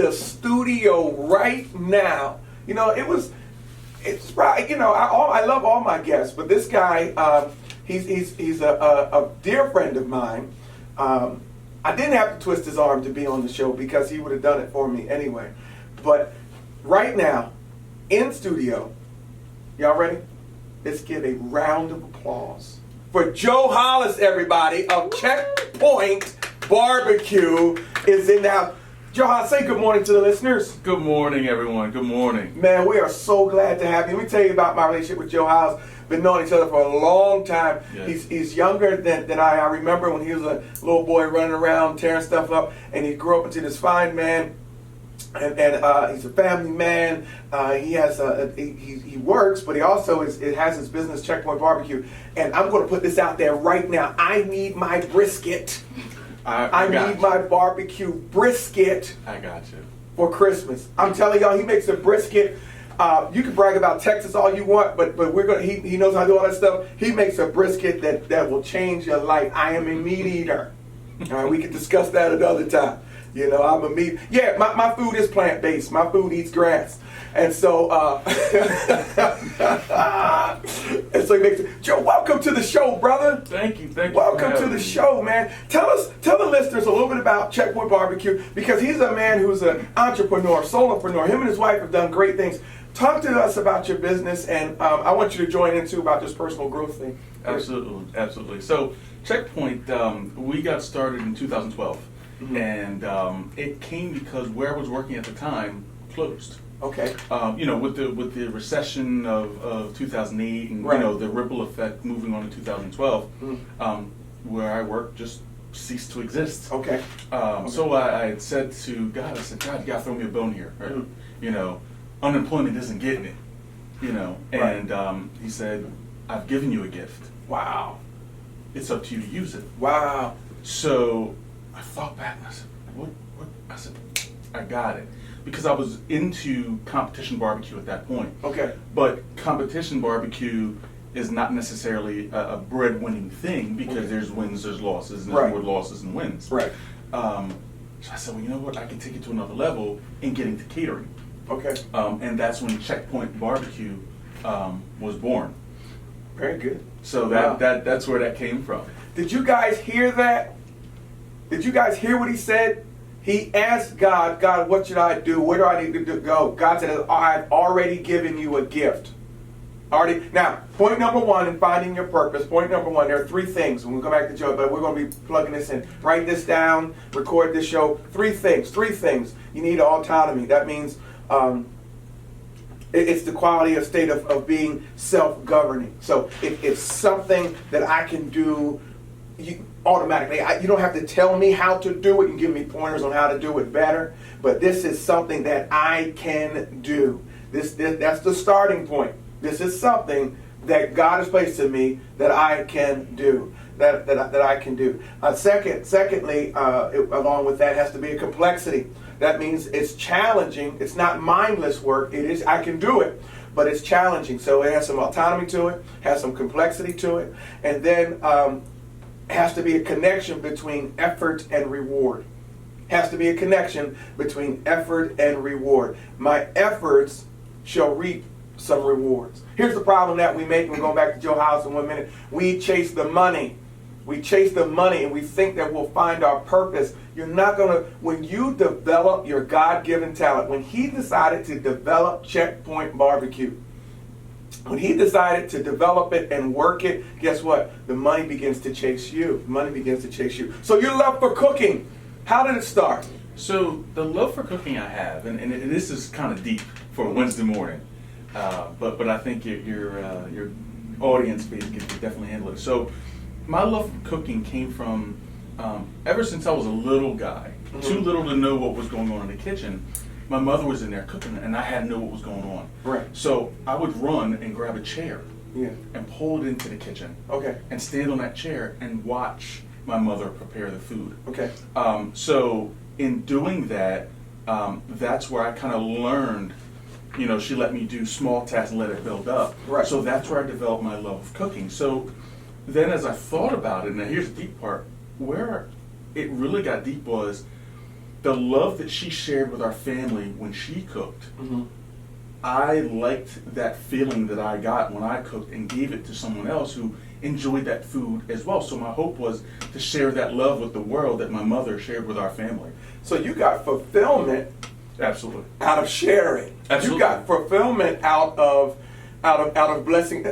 the studio right now. You know, it's right. You know, I love all my guests, but this guy, he's a dear friend of mine. I didn't have to twist his arm to be on the show because he would have done it for me anyway. But right now, in studio, y'all ready? Let's give a round of applause for Joe Hollis, everybody, of Checkpoint Barbecue is in the house. Joe Hollis, say good morning to the listeners. Good morning, everyone. Good morning. Man, we are so glad to have you. Let me tell you about my relationship with Joe Hollis. Been knowing each other for a long time. Yes. He's younger than I remember when he was a little boy running around tearing stuff up, and he grew up into this fine man. And he's a family man. He has he works, but he also has his business, Checkpoint Barbecue. And I'm going to put this out there right now. I need my brisket. I need my barbecue brisket. I got you. For Christmas. I'm telling y'all, he makes a brisket. You can brag about Texas all you want, but we're gonna. He knows how to do all that stuff. He makes a brisket that will change your life. I am a meat eater. All right, we can discuss that another time. You know, I'm a meat. Yeah, my food is plant based. My food eats grass, and so and so he makes it. Joe, welcome to the show, brother. Thank you. Welcome to the show, man. Tell the listeners a little bit about Checkpoint Barbecue, because he's a man who's an entrepreneur, solopreneur. Him and his wife have done great things. Talk to us about your business, and I want you to join in too about this personal growth thing. Absolutely. So Checkpoint, we got started in 2012, mm-hmm. and it came because where I was working at the time closed. Okay. You know, with the recession of 2008, and right. You know, the ripple effect moving on to 2012, where I worked just ceased to exist. Okay. So I had said to God, I said, God, you gotta throw me a bone here. Right? Mm-hmm. You know, unemployment isn't getting it. You know, and right. He said, I've given you a gift. Wow. It's up to you to use it. Wow. So I thought back and I said, what? I said, I got it. Because I was into competition barbecue at that point. Okay. But competition barbecue is not necessarily a bread-winning thing, because okay. There's wins, there's losses, and there's right. more losses than wins. Right. So I said, well, you know what? I can take it to another level in getting to catering. Okay. And that's when Checkpoint Barbecue was born. Very good. So that's where that came from. Did you guys hear that? Did you guys hear what he said? He asked God, what should I do? Where do I need to go? God said, I've already given you a gift. Already. Now, point number one in finding your purpose. Point number one, there are three things. When we go back to Joe, but we're going to be plugging this in. Write this down. Record this show. Three things. You need autonomy. That means it's the quality of state of being self-governing. So it's something that I can do automatically. You don't have to tell me how to do it and give me pointers on how to do it better. But this is something that I can do. That's the starting point. This is something that God has placed in me that I can do. That I can do. Secondly, along with that has to be a complexity. That means it's challenging. It's not mindless work. It is. I can do it, but it's challenging. So it has some autonomy to it, has some complexity to it, and then has to be a connection between effort and reward. Has to be a connection between effort and reward. My efforts shall reap some rewards. Here's the problem that we make. We're going back to Joe Hollis in 1 minute. We chase the money. We chase the money and we think that we'll find our purpose. You're not going to, when you develop your God-given talent, when he decided to develop Checkpoint Barbecue, when he decided to develop it and work it, guess what? The money begins to chase you. Money begins to chase you. So your love for cooking, how did it start? So the love for cooking I have, and this is kind of deep for a Wednesday morning, but I think your audience base can definitely handle it. So my love for cooking came from ever since I was a little guy, too little to know what was going on in the kitchen. My mother was in there cooking, and I had to know what was going on. Right. So I would run and grab a chair, yeah, and pull it into the kitchen. Okay. And stand on that chair and watch my mother prepare the food. Okay. So in doing that, that's where I kind of learned. You know, she let me do small tasks and let it build up. Right. So that's where I developed my love of cooking. So then as I thought about it, now here's the deep part, where it really got deep was the love that she shared with our family when she cooked, Mm-hmm. I liked that feeling that I got when I cooked and gave it to someone else who enjoyed that food as well. So my hope was to share that love with the world that my mother shared with our family. So you got fulfillment Absolutely. out of sharing. Absolutely. You got fulfillment out of blessing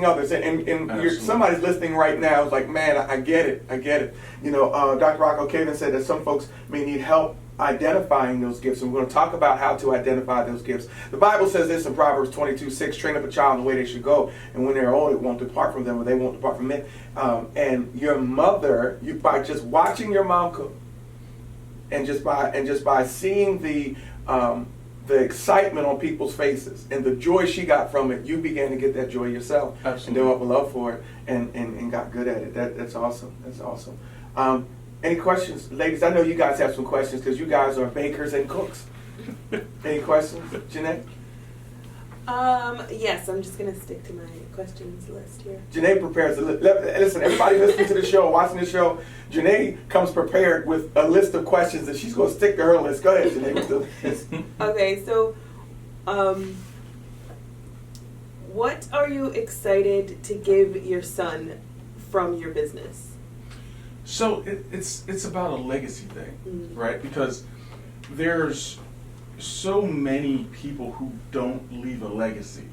others. And Absolutely. somebody's listening right now is like, man, I get it. You know, Dr. Rocco Caven said that some folks may need help identifying those gifts, and we're going to talk about how to identify those gifts. The Bible says this in Proverbs 22:6, train up a child in the way they should go, and when they're old, it won't depart from them, or they won't depart from it. And your mother, by just watching your mom cook, and just by seeing the excitement on people's faces and the joy she got from it, you began to get that joy yourself. Absolutely. And develop a love for it, and got good at it. That's awesome. That's awesome. Any questions, ladies? I know you guys have some questions because you guys are bakers and cooks. Any questions, Janae? Yes, I'm just gonna stick to my questions list here. Janae prepares listen, everybody listening to the show, watching the show, Janae comes prepared with a list of questions that she's going to stick to her list. Go ahead, Janae, with the list. Okay, so, what are you excited to give your son from your business? So it's about a legacy thing, Mhm. right? Because there's so many people who don't leave a legacy.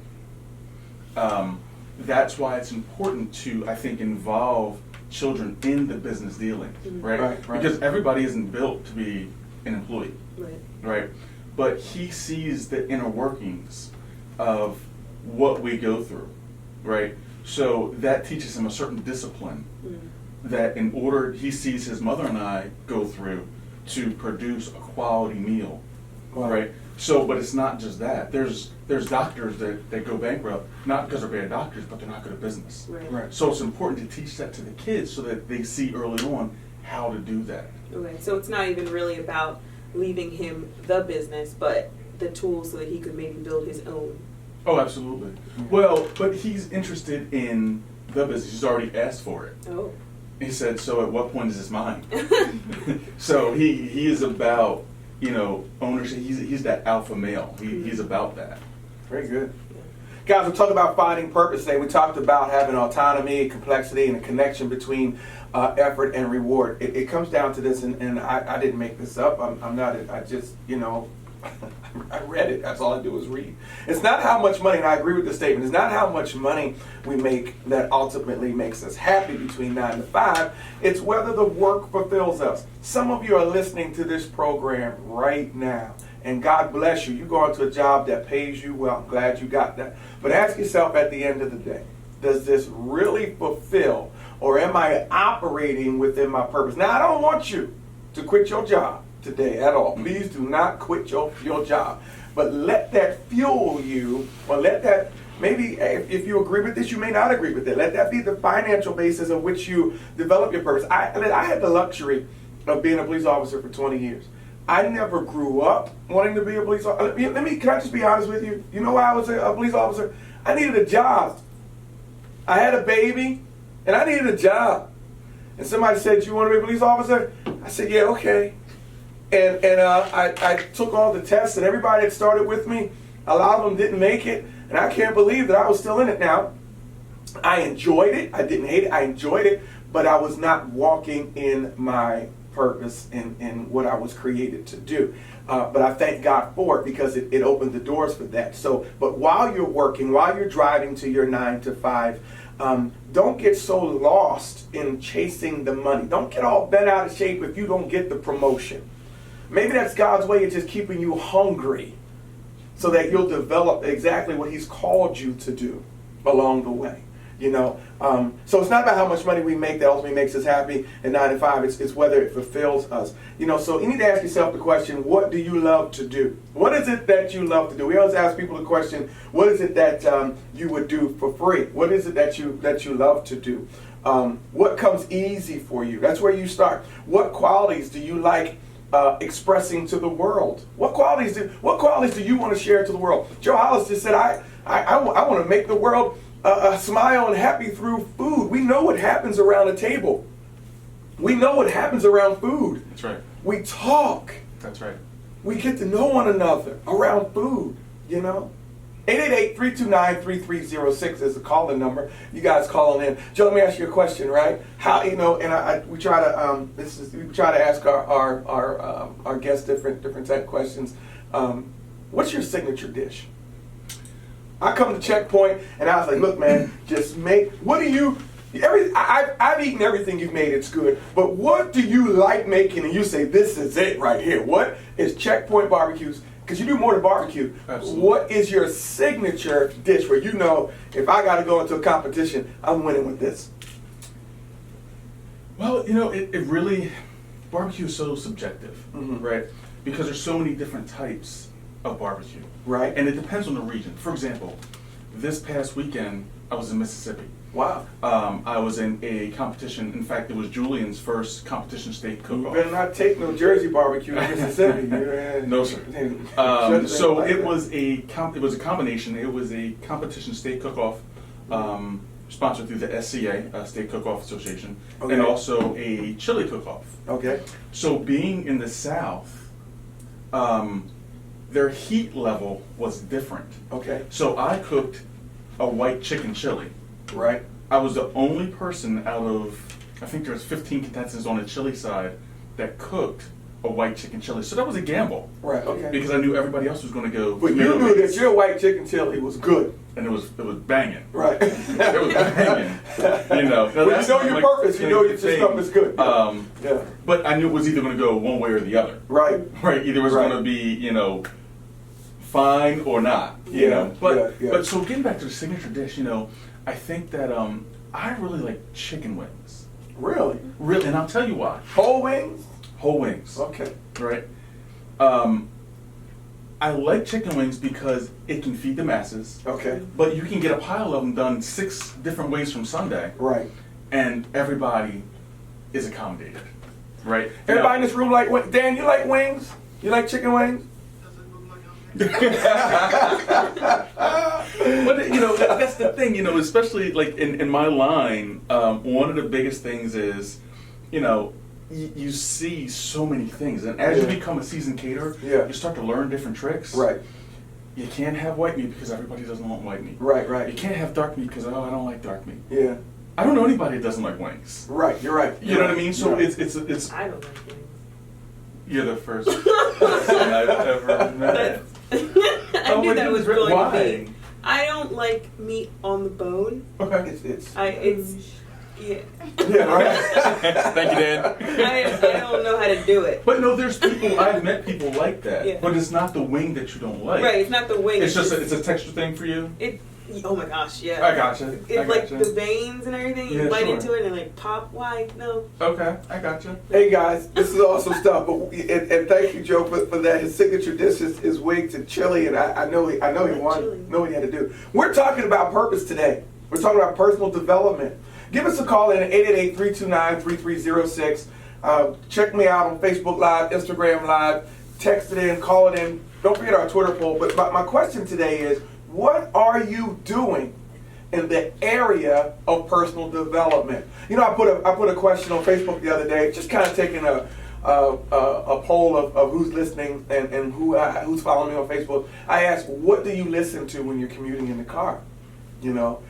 That's why it's important to, I think, involve children in the business dealings, Mhm. right? Right. Because everybody isn't built to be an employee, Right. right? But he sees the inner workings of what we go through, right? So that teaches him a certain discipline Mm. that in order he sees his mother and I go through to produce a quality meal, Wow. right? So, but it's not just that. There's doctors that go bankrupt, not because they're bad doctors, but they're not good at business. Right. Right. So it's important to teach that to the kids so that they see early on how to do that. Okay, so it's not even really about leaving him the business, but the tools so that he could maybe build his own. Oh, absolutely. Well, but he's interested in the business. He's already asked for it. Oh. He said, so at what point is this mine? So he is about, ownership. He's that alpha male. He's about that. Very good. Guys, we're talking about finding purpose today. We talked about having autonomy, complexity, and a connection between effort and reward. It comes down to this, and I didn't make this up. I'm not, I just, I read it. That's all I do is read. It's not how much money, and I agree with the statement, it's not how much money we make that ultimately makes us happy between 9 to 5. It's whether the work fulfills us. Some of you are listening to this program right now, and God bless you. You go into a job that pays you well. I'm glad you got that. But ask yourself at the end of the day, does this really fulfill, or am I operating within my purpose? Now, I don't want you to quit your job today at all. Please do not quit your job. But let that fuel you, or let that, maybe if you agree with this, you may not agree with it. Let that be the financial basis on which you develop your purpose. I had the luxury of being a police officer for 20 years. I never grew up wanting to be a police officer. Can I just be honest with you? You know why I was a police officer? I needed a job. I had a baby, and I needed a job. And somebody said, you want to be a police officer? I said, yeah, okay. And I took all the tests, and everybody that started with me, a lot of them didn't make it, and I can't believe that I was still in it now. I enjoyed it. I didn't hate it. I enjoyed it, but I was not walking in my purpose in what I was created to do. But I thank God for it because it opened the doors for that. So, but while you're working, while you're driving to your 9 to 5, don't get so lost in chasing the money. Don't get all bent out of shape if you don't get the promotion. Maybe that's God's way of just keeping you hungry so that you'll develop exactly what He's called you to do along the way. So it's not about how much money we make that ultimately makes us happy at 9 to 5. It's whether it fulfills us. So you need to ask yourself the question, what do you love to do? What is it that you love to do? We always ask people the question, what is it that you would do for free? What is it that you love to do? What comes easy for you? That's where you start. What qualities do you like expressing to the world? What qualities do you want to share to the world? Joe Hollis just said, I want to make the world smile and happy through food. We know what happens around a table. We know what happens around food. That's right. We talk. That's right. We get to know one another around food, you know? 888-329-3306 is the calling number. You guys calling in. Joe, let me ask you a question, right? How, you know, and we try to we try to ask our guests different type of questions. What's your signature dish? I come to Checkpoint and I was like, look, man, just make. What do you? I've eaten everything you've made. It's good, but what do you like making? And you say, this is it right here. What is Checkpoint Barbecues? Because you do more than barbecue. Absolutely. What is your signature dish where you know if I got to go into a competition, I'm winning with this? Well, you know, it really, barbecue is so subjective, Mhm. right? Because there's so many different types of barbecue. Right. And it depends on the region. For example, this past weekend, I was in Mississippi. Wow. I was in a competition. In fact, it was Julian's first competition steak You cook-off. better not take no Jersey barbecue to Mississippi. No, sir. So it was a combination. It was a competition steak cook-off, sponsored through the SCA, Steak Cook-Off Association, Okay. and also a chili cook-off. Okay. So being in the South, their heat level was different. Okay. So I cooked a white chicken chili. Right. I was the only person out of, I think there was 15 contestants on the chili side that cooked a white chicken chili. So that was a gamble. Right. Okay. Because I knew everybody else was going to go. But you tomato knew that based. your white chicken chili was good. And it was banging. Right. It was banging. You know. Now, Well, that's you know not your my purpose. You know claim your to fame. stuff is good. Yeah. But I knew it was either going to go one way or the other. Right. Right. Either it was Right. going to be, you know, fine or not. You Yeah, know. But yeah. but so getting back to the signature dish, you know, I think that I really like chicken wings. Really? Really, and I'll tell you why. Whole wings? Whole wings. Okay. Right. I like chicken wings because it can feed the masses. Okay. But you can get a pile of them done 6 different ways from Sunday, Right. and everybody is accommodated, right? Everybody in this room like wings. Dan, you like wings? You like chicken wings? But you know, that's the thing. You know, especially like in my line, one of the biggest things is, you know, you see so many things, and as you Yeah. become a seasoned caterer, Yeah. you start to learn different tricks. Right. You can't have white meat because everybody doesn't want white meat. Right. You Right. can't have dark meat because I don't like dark meat. Yeah. I don't know anybody that doesn't like wings. Right. You're right. You know what I mean? So Yeah. it's I don't like wings. you're the first person I've ever met. I knew but that you- was going to why? be. I don't like meat on the bone. Okay. It's Yeah. yeah. Right. Thank you, Dan. I don't know how to do it. But no, there's people, I've met people like that. Yeah. But it's not the wing that you don't like. Right, it's not the wing. It's just it's a texture thing for you. it. Oh my gosh, yeah. I gotcha. It's like the veins and everything. You Yeah, bite sure. into it and like pop. Why? No. Okay, I gotcha. Hey guys, this is awesome stuff. But and thank you, Joe, for that. His signature dish is wings and chili, and I know he won. Chili. Know what he had to do. We're talking about purpose today. We're talking about personal development. Give us a call in at 888-329-3306. Check me out on Facebook Live, Instagram Live. Text it in, call it in. Don't forget our Twitter poll. But my question today is, what are you doing in the area of personal development? You know, I put a question on Facebook the other day, just kind of taking a poll of who's listening and who's following me on Facebook. I asked, what do you listen to when you're commuting in the car? You know,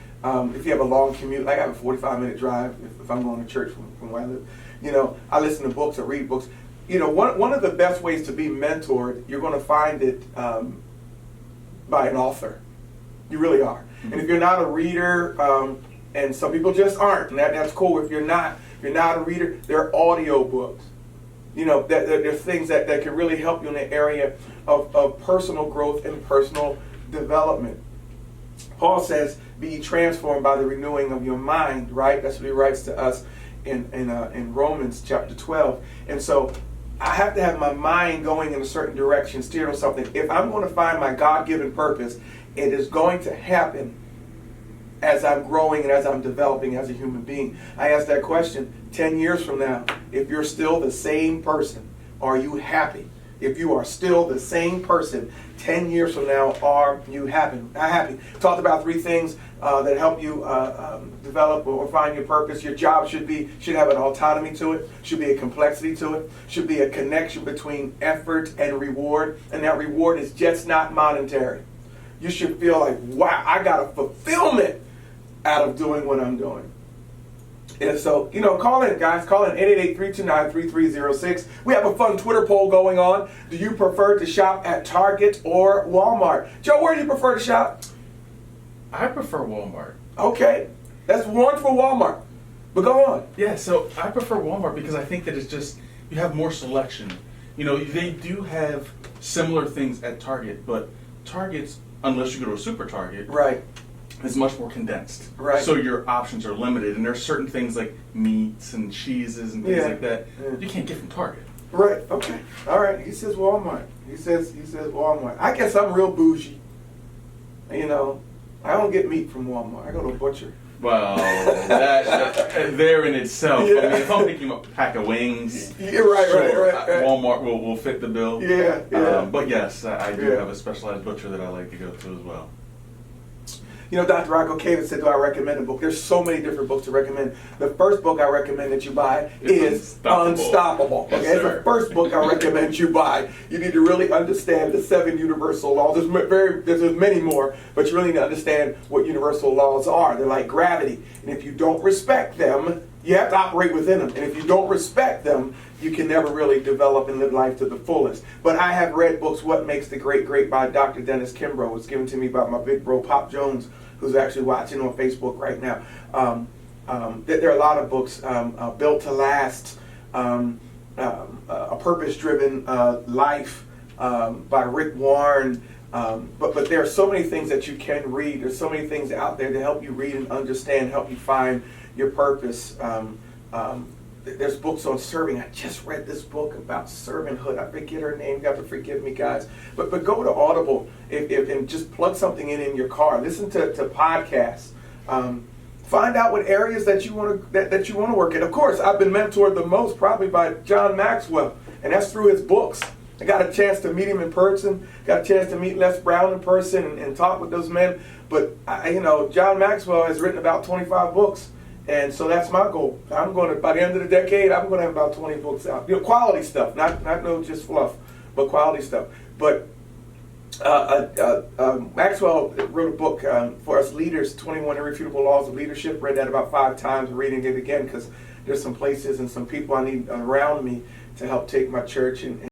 if you have a long commute, like I have a 45-minute drive if I'm going to church from where I live. You know, I listen to books or read books. You know, one of the best ways to be mentored, you're going to find it by an author. You really are. And if you're not a reader, and some people just aren't, and that's cool. If you're not a reader, there are audio books. You know, there's things that can really help you in the area of personal growth and personal development. Paul says, be transformed by the renewing of your mind, right? That's what he writes to us in Romans chapter 12. And so I have to have my mind going in a certain direction, steered on something. If I'm going to find my God-given purpose, it is going to happen as I'm growing and as I'm developing as a human being. I ask that question 10 years from now. If you're still the same person, are you happy? if you are still the same person 10 years from now. Are you happy? Talked about 3 things that help you develop or find your purpose. Your job should have an autonomy to it, should be a complexity to it, should be a connection between effort and reward, and that reward is just not monetary. You should feel like, wow, I got a fulfillment out of doing what I'm doing. And so, call in, guys. Call in 888-329-3306. We have a fun Twitter poll going on. Do you prefer to shop at Target or Walmart? Joe, where do you prefer to shop? I prefer Walmart. Okay. That's 1 for Walmart. But go on. Yeah, so I prefer Walmart because I think that it's just, you have more selection. They do have similar things at Target, but Target's, unless you go to a super Target, Right. is much more condensed. Right. So your options are limited, and there's certain things like meats and cheeses and things Yeah. like that Yeah. you can't get from Target. Right. Okay. All right. He says Walmart. He says Walmart. I guess I'm real bougie. I don't get meat from Walmart. I go to a butcher. Well, that there in itself. Yeah. I mean, if I'm picking up a pack of wings, Yeah, right, sure, right. Walmart will fit the bill. Yeah, yeah. But yes, I do Yeah. have a specialized butcher that I like to go to as well. Dr. Rocco Caven said, do I recommend a book? There's so many different books to recommend. The first book I recommend that you buy is Unstoppable. Yes, Okay, it's sir. the first book I recommend you buy. You need to really understand the 7 universal laws. There's many more, but you really need to understand what universal laws are. They're like gravity. And if you don't respect them, you have to operate within them. And if you don't respect them, you can never really develop and live life to the fullest. But I have read books, What Makes the Great Great by Dr. Dennis Kimbrough. It was given to me by my big bro, Pop Jones, who's actually watching on Facebook right now. There are a lot of books, Built to Last, A Purpose-Driven Life by Rick Warren. But there are so many things that you can read. There's so many things out there to help you read and understand, help you find your purpose. There's books on serving. I just read this book about servanthood. I forget her name. You have to forgive me, guys. But go to Audible and just plug something in your car. Listen to podcasts. Find out what areas that you want to work in. Of course, I've been mentored the most probably by John Maxwell, and that's through his books. I got a chance to meet him in person. Got a chance to meet Les Brown in person and talk with those men. But John Maxwell has written about 25 books. And so that's my goal. I'm going to, by the end of the decade, I'm going to have about 20 books out. Quality stuff, not no just fluff, but quality stuff. But Maxwell wrote a book for us leaders, 21 Irrefutable Laws of Leadership. Read that about 5 times, reading it again because there's some places and some people I need around me to help take my church and